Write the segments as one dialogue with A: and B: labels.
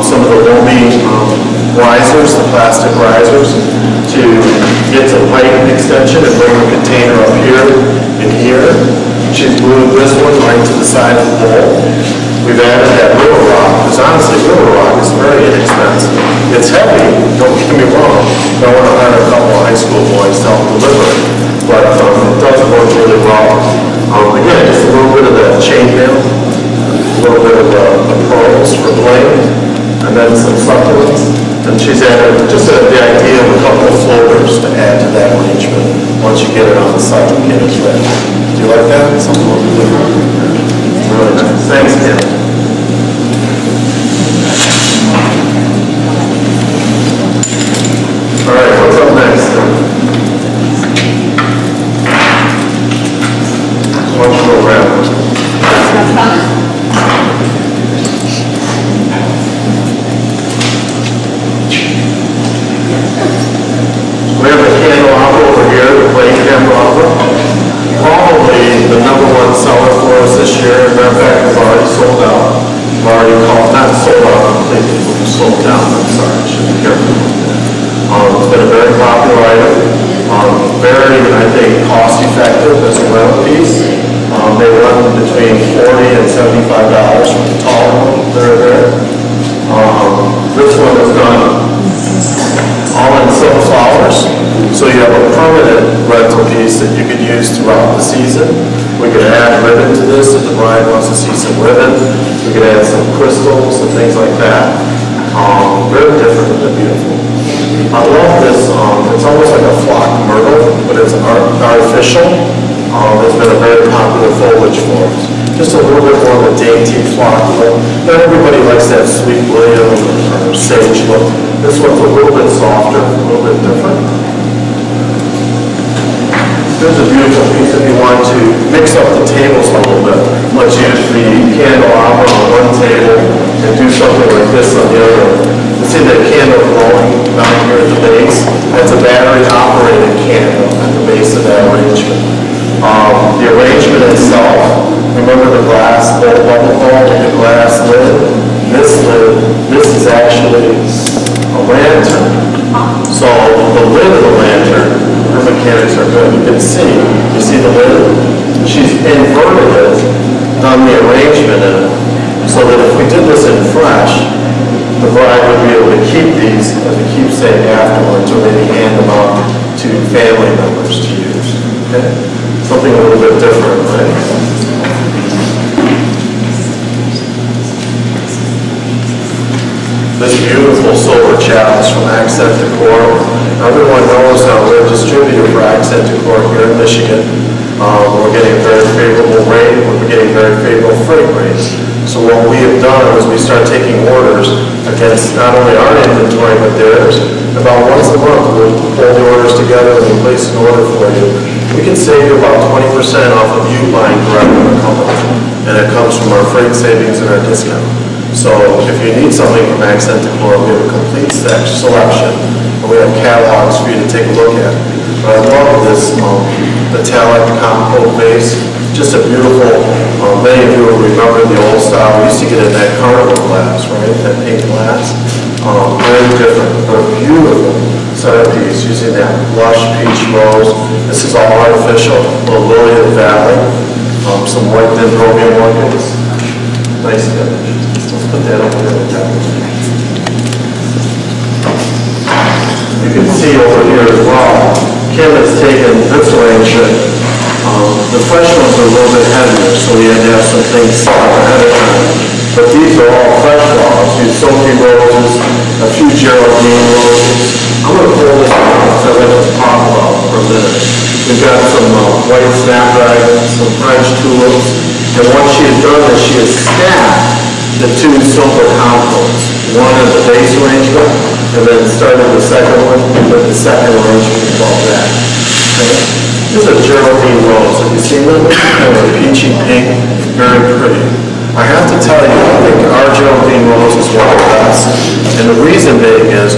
A: Some of the Womey risers, the plastic risers, to get to pipe extension and bring the container up here and here. She's glued this one right to the side of the bowl. We've added that river rock, because honestly, river rock is very inexpensive. It's heavy, don't get me wrong. I want to hire a couple of high school boys to help deliver it, but it does work really well. Again, just a little bit of that chainmail, a little bit of the pearls for blade, and then some succulents. And she's added just the idea of a couple of floaters to add to that arrangement once you get it on the site and get it ready. Do you like that? Something a little bit different? Really nice. Thanks, Kim. All right, what's up next? Watch the program. We have a candelabra over here, the plain candelabra. Probably the #1 seller for us this year. As a matter of fact, we've already sold out. We've already called, not sold out completely, but we've sold down. I'm sorry, I should be careful with that. It's been a very popular item. Very, I think, cost effective as a rental piece. They run between $40 and $75 for the tall one. They're there. This one was done all in silk flowers, so you have a permanent rental piece that you could use throughout the season. We could add ribbon to this if the bride wants to see some ribbon. We could add some crystals and things like that. Very different and beautiful. I love this. It's almost like a flock myrtle, but it's artificial. It's been a very popular foliage for us. Just a little bit more of a dainty flock look. Not everybody likes that sweet William or sage look. This one's a little bit softer, a little bit different. There's a beautiful piece if you want to mix up the tables a little bit. Let's use the candelabra on one table and do something like this on the other. Let's see that candle glowing down here at the base. That's a battery-operated candle at the base of that arrangement. The arrangement itself, remember the glass bubble bowl with the glass lid? This is actually a lantern. So the lid of the lantern, her mechanics are good. You can see, you see the lid? She's inverted it, done the arrangement in it, so that if we did this in fresh, the bride would be able to keep these as a keepsake afterwards, or maybe hand them out to family members to use. Okay? Something a little bit different, right? This beautiful silver chalice from Accent Decor. Everyone knows that we're a distributor for Accent Decor here in Michigan. We're getting a very favorable rate. We're getting very favorable freight rates. So what we have done is we start taking orders against not only our inventory but theirs. About once a month we'll pull the orders together and we place an order for you. We can save you about 20% off of you buying direct from the company. And it comes from our freight savings and our discount. So if you need something from Accent Decor, we have a complete selection, and we have catalogs for you to take a look at. But I love this metallic compote base, just a beautiful, many of you will remember the old style. We used to get in that carnival glass, right, that pink glass. Very different, but beautiful centerpiece using that lush peach rose. This is all artificial, little lily of the valley, some white dendrobium orchids. Nice finish. Let's put that over there. You can see over here as well, Kim has taken this arrangement. The fresh ones are a little bit heavier, so we had to have some things set up ahead of time. But these are all fresh flowers. Use Sophie roses, a few Geraldine roses. I'm going to pull this out so I let it pop out for a minute. We've got some white snapdragons, some French tulips, And once she has done this, she has stacked the two silver compotes, one in the base arrangement, and then started the second one with the second arrangement above that. Okay? This is a Geraldine rose. Have you seen them? Kind of a peachy pink, very pretty. I have to tell you, I think our Geraldine rose is one of the best. And the reason being is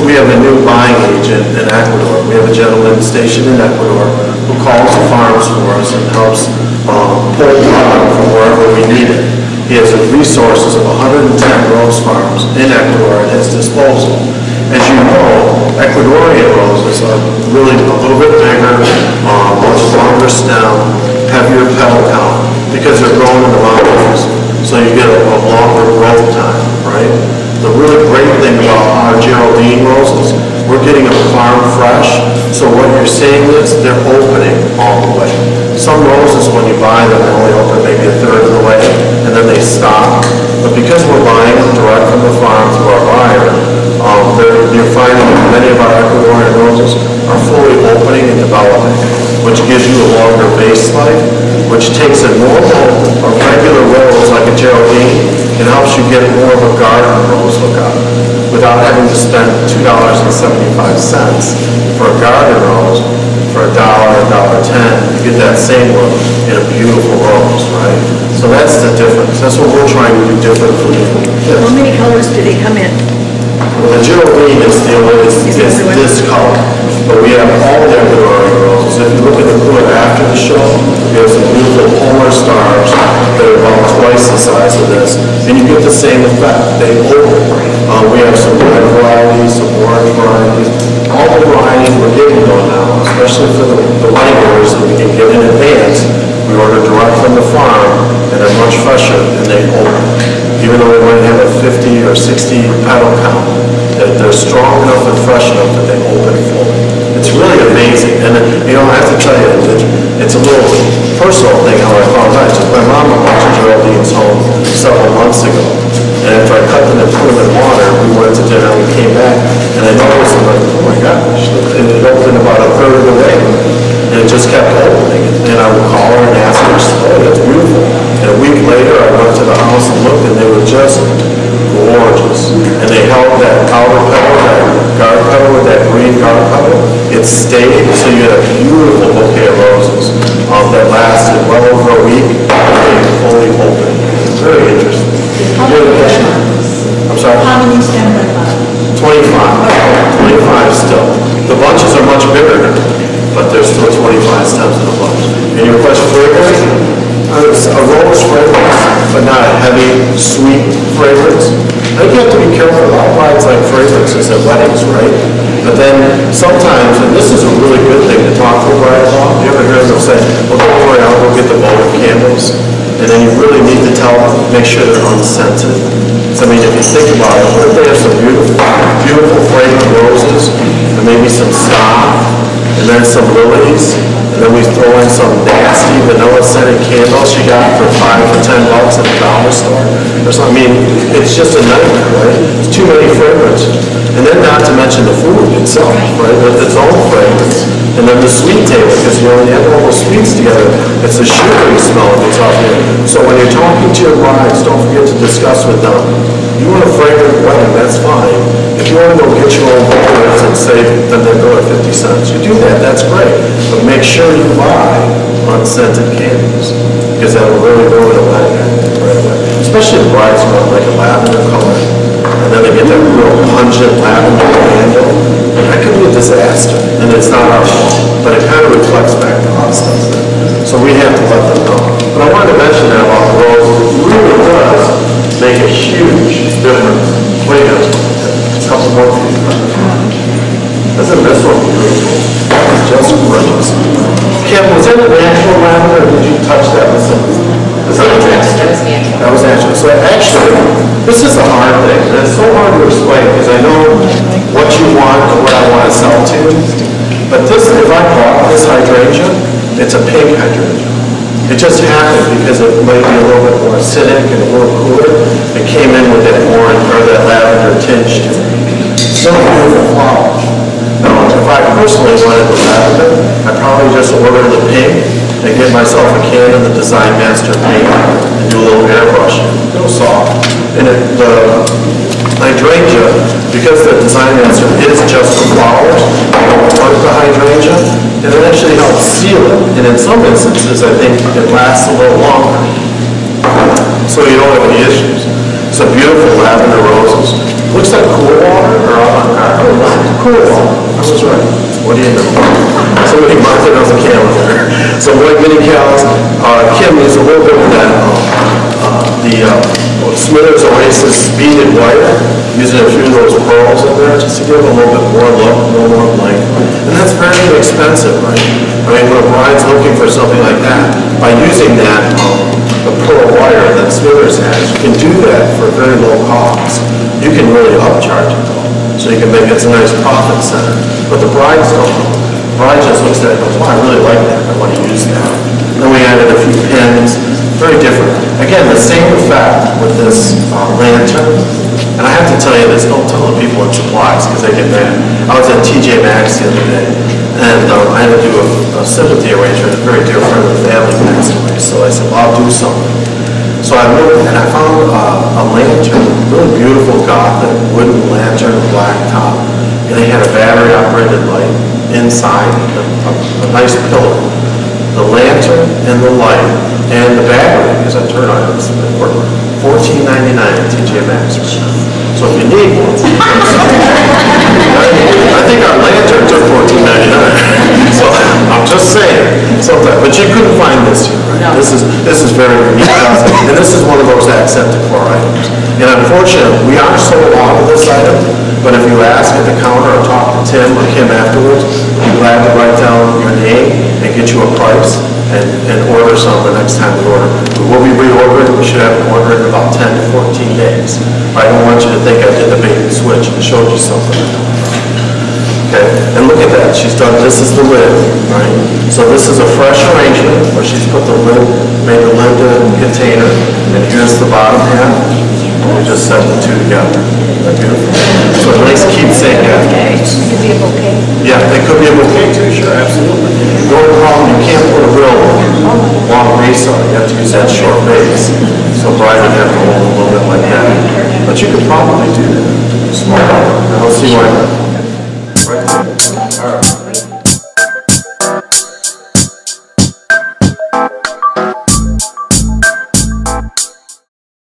A: we have a new buying agent in Ecuador. We have a gentleman stationed in Ecuador who calls the farms for us and helps pull product from wherever we need it. He has the resources of 110 rose farms in Ecuador at his disposal. As you know, Ecuadorian roses are really a little bit bigger, much longer stem, heavier petal count, because they're grown in the mountains. So you get a longer growth time, right? The really great thing about our Geraldine roses, we're getting them farm fresh. So what you're seeing is they're opening all the way. Some roses, when you buy them, they only open maybe a third of the way, and then they stop. But because we're buying them direct from the farm through our buyer, you're finding that many of our Ecuadorian roses are fully opening and developing, which gives you a longer base life, which takes a normal or regular rose like a Geraldine and helps you get more of a garden rose look out of it without having to spend $2.75 for a garden rose. For $1, $1.10, you get that same look in a beautiful rose, right? So that's the difference. That's what we're trying to do different for you. Yes.
B: How many colors do they come in?
A: Well, the Geraldine is this color, but we have all the Ecuadorian roses. If you look at the photo after the show, we have some beautiful polar stars that are about twice the size of this, and you get the same effect. They open. We have some red varieties, some orange varieties. All the varieties we're getting going now, especially for the light orders that we can get in advance. We order direct from the farm, and they're much fresher, and they open. Even though we might have a 50 or 60 petal count, they're strong enough and fresh enough that they open fully. It's really amazing. And you know, I have to tell you, it's a little personal thing how I found out. I took my mom a bunch of Geraldines home several months ago. And after I cut them and put them in water, we went to dinner and we came back, and I noticed, I'm like, oh my gosh, it opened about a third of the way. And it just kept opening. And I would call her and ask her, oh, that's beautiful. And a week later, I went to the house and looked, and they were just gorgeous. And they held that outer petal, that guard petal with that green guard petal. It stayed, so you had a beautiful bouquet of roses that lasted well over a week. They fully open. Very interesting. I'm sorry?
B: How many stems are there?
A: 25. 25 still. The bunches are much bigger now, but there's still 25 stems in a bunch. And your question, fragrance? A rose fragrance, but not a heavy, sweet fragrance. I think you have to be careful. A lot of brides like fragrances at weddings, right? But then sometimes, and this is a really good thing to talk to a bride about, you ever hear them say, well, don't worry, I'll go get the votive candles. And then you really need to tell them, make sure they're unscented. So, I mean, if you think about it, what if they have some beautiful, beautiful fragrant roses, and maybe some stock, and then some lilies, and then we throw in some nasty vanilla scented candles you got for $5 or $10 at the dollar store. Or something. I mean, it's just a nightmare, right? It's too many fragrances. And then not to mention the food itself, right? With its own fragrance. And then the sweet table, because you know, when you have all the sweets together, it's a sugary smell that gets off you. So when you're talking to your brides, don't forget to discuss with them. You want a fragrant wedding, that's fine. If you want to go get your own fragrance and save, then they go at 50 cents. You do that, that's great. But make sure you buy unscented candles, because that will really ruin a wedding right away. Especially the brides who want like a lavender color. And then they get that real pungent lavender candle. And that could be a disaster. And it's not our fault. But it kind of reflects back to us, doesn't it? So we have to let them know. But I wanted to mention that about the rose. It really does make a huge difference. Wait a couple more for you. Isn't this one beautiful? It's just gorgeous. Kim, was that a natural lavender, or did you touch that with some? That was natural. So actually, this is a hard thing. And it's so hard to explain because I know what you want and what I want to sell to you. But this, if I bought this hydrangea, it's a pink hydrangea. It just happened because it might be a little bit more acidic and a little cooler. It came in with that orange or that lavender tinge. Still a beautiful flower. Now, if I personally wanted the lavender, I'd probably just order the pink. and get myself a can of the Design Master paint and do a little airbrushing. Real soft. And the hydrangea, because the Design Master is just for flowers, I don't work the hydrangea, and it actually helps seal it. And in some instances, I think it lasts a little longer. So you don't have any issues. It's a beautiful lavender roses. Looks like cool water, or cool water. I was right. What do you know? Somebody marked it on the calendar. So white mini cows. Kim used a little bit of that. Smithers Oasis beaded wire, using a few of those pearls in there just to give it a little bit more look, a little more blank. And that's very inexpensive, right? I mean, when a bride's looking for something like that, by using that, the pearl wire that Smithers has, you can do that for very low cost. You can really upcharge it though, so you can make it a nice profit center. But the brides don't know. The bride just looks at it and goes, wow, I really like that, I want to use that. Then we added a few pins, very different. Again, the same effect with this lantern. And I have to tell you this, don't tell the people at supplies because they get mad. I was at TJ Maxx the other day, and I had to do a sympathy arrangement. A very dear friend of the family passed away, so I said, well, I'll do something. So I looked and I found a lantern, really beautiful Gothic wooden lantern, black top, and they had a battery-operated light inside, a nice pillar. The lantern and the light and the battery, because I turned on it, were $14.99 at TJ Maxx. So if you need one, I think our lantern took $14.99. So I'm just saying, sometimes, but you couldn't find this here, right? No. This is very unique, and this is one of those accent decor items. And unfortunately, we are sold out of this item, but if you ask at the counter or talk to Tim or Kim afterwards, we'll be glad to write down your name and get you a price and order some the next time we order. We will be reordering. We should have it ordered in about 10 to 14 days. I don't want you to think I did the bait and switch and showed you something. Okay, and look at that. She's done, this is the lid, right? So this is a fresh arrangement where she's put the lid, made the lid a container, and here's the bottom half. And we just set the two together. They're beautiful. So a nice keepsake after.
B: Could be a bouquet.
A: Yeah, they could be a bouquet too, sure, absolutely. The only problem, you can't put a real long base on it. You have to use that short base. So bride would have to hold a little bit like that. But you could probably do that. Small. I don't see why not. Right.